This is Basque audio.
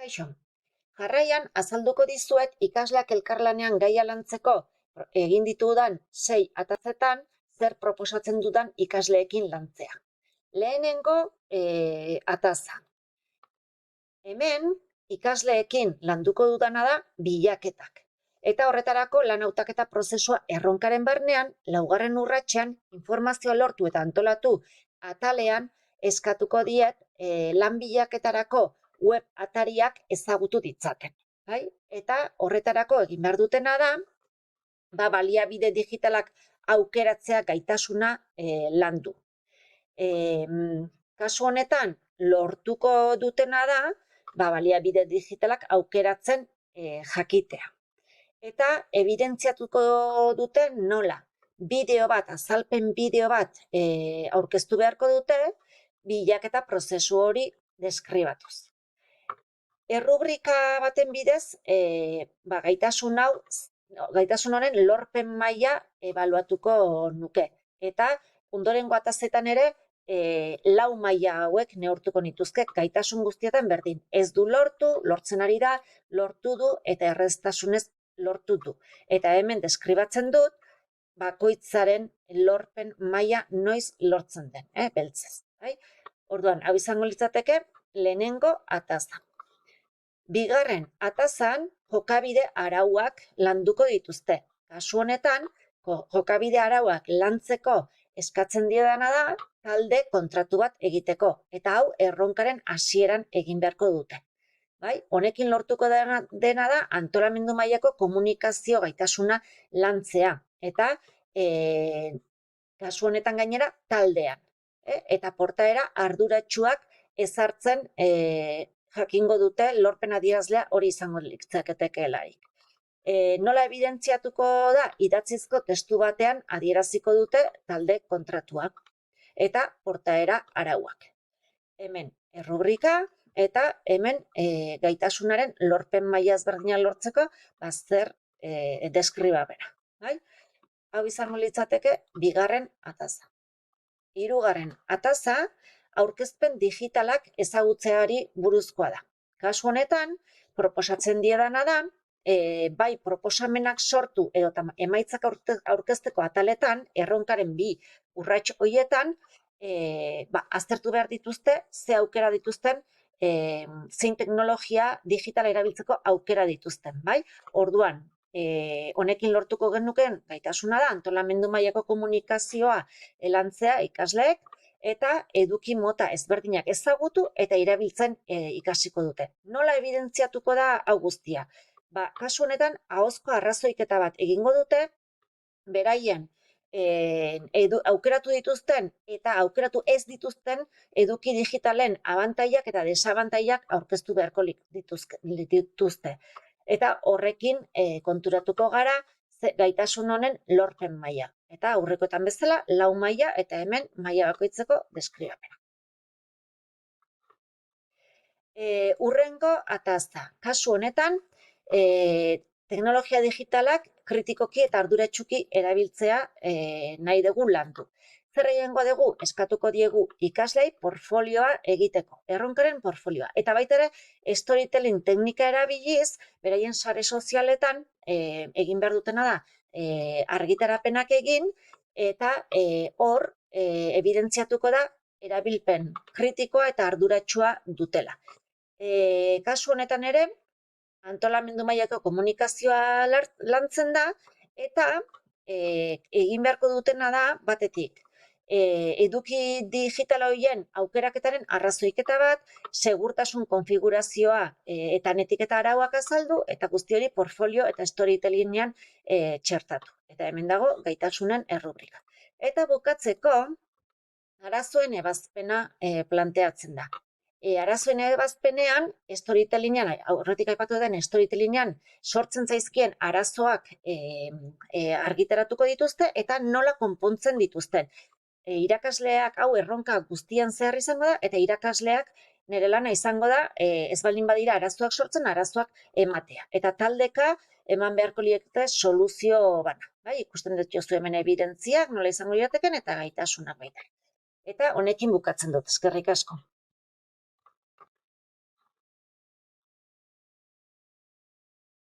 Kaixo, jarraian azalduko dizuet ikasleak elkarlanean gaia lantzeko egin ditudan 6 atazetan zer proposatzen dudan ikasleekin lantzea. Lehenengo ataza. Hemen ikasleekin landuko dudana da bilaketak. Eta horretarako lan hautaketa prozesua erronkaren barnean, laugarren urratsean informazioa lortu eta antolatu atalean eskatuko diet lan bilaketarako web atariak ezagutu ditzaten. Bai? Eta horretarako egin behar dutena da, baliabide digitalak aukeratzea gaitasuna landu. Kasu honetan, lortuko dutena da, baliabide digitalak aukeratzen jakitea. Eta evidentziatuko duten nola, bideo bat, azalpen bideo bat aurkeztu beharko dute, bilaketa prozesu hori deskribatuz. Errubrika baten bidez, gaitasun honen lorpen maila ebaluatuko nuke. Eta ondorengo atazetan ere, 4 maila hauek neurtuko nituzke gaitasun guztietan berdin. Ez du lortu, lortzen ari da, lortu du eta erreztasunez lortu du. Eta hemen deskribatzen dut, bakoitzaren lorpen maila noiz lortzen den, beltzez. Orduan, hau izango litzateke lehenengo ataza. Bigarren atazan, jokabide arauak landuko dituzte. Kasu honetan, jokabide arauak lantzeko eskatzen diedana da, talde kontratu bat egiteko. Eta hau, erronkaren hasieran egin beharko dute. Honekin lortuko dena da, antolamendu mailako komunikazio gaitasuna lantzea. Eta, kasu honetan gainera, taldean. Eta portaera arduratsuak ezartzen jakingo dute lorpen adierazlea hori izango litzaketekeelarik. Nola evidentziatuko da, idatzizko testu batean adieraziko dute talde kontratuak eta portaera arauak. Hemen errubrika eta hemen gaitasunaren lorpen maila ezberdina lortzeko zer deskribapena. Hau izango litzateke bigarren ataza. Hirugarren ataza, aurkezpen digitalak ezagutzeari buruzkoa da. Kasu honetan, proposatzen diedana da, bai proposamenak sortu edo emaitzak aurkezteko ataletan, erronkaren 2 urrats horietan, aztertu behar dituzte, ze aukera dituzten, zein teknologia digitala erabiltzeko aukera dituzten. Orduan, honekin lortuko genuken gaitasuna da, antolamendu mailako komunikazioa lantzea ikasleek, eta eduki mota ezberdinak ezagutu eta erabiltzen ikasiko dute. Nola evidentziatuko da hau guztia? Kasu honetan, ahozko arrazoiketa bat egingo dute, beraien aukeratu dituzten eta aukeratu ez dituzten eduki digitalen abantailak eta desabantailak aurkeztu beharko dituzte. Eta horrekin konturatuko gara gaitasun honen lorpen maila. Eta aurrekoetan bezala, 4 maila eta hemen maila bakoitzeko deskribapena. Hurrengo ataza. Kasu honetan, teknologia digitalak kritikoki eta arduratsuki erabiltzea nahi dugu landu. Zer egingo dugu? Eskatuko diegu ikaslei portfolioa egiteko, erronkaren portfolioa. Eta baita ere, storytelling teknika erabiliz, beraien sare sozialetan egin behar dutena da, argitarapenak egin, eta hor evidentziatuko da erabilpen kritikoa eta arduratsua dutela. Kasu honetan ere, antolamendu mailako komunikazioa lantzen da, eta egin beharko dutena da, batetik, eduki digitala horien aukeraketaren arrazoiketa bat, segurtasun konfigurazioa eta etiketa arauak azaldu, eta guzti hori portfolio eta storytellingean txertatu. Eta hemen dago gaitasunen errubrika. Eta bukatzeko, arazoen ebazpena planteatzen da. Arazoen ebazpenean, storytellingean, aurretik aipatu den storytellingean, sortzen zaizkien arazoak argitaratuko dituzte eta nola konpontzen dituzten. Irakasleak hau erronka guztian zehar izango da, eta irakasleak nire lana izango da, ez baldin badira arazoak sortzen, arazoak ematea. Eta taldeka eman beharko liekete soluzio bana. Ikusten dut jozu hemen evidentziak, nola izango lirateken, eta gaitasunak baita. Eta honekin bukatzen dut, eskerrik asko.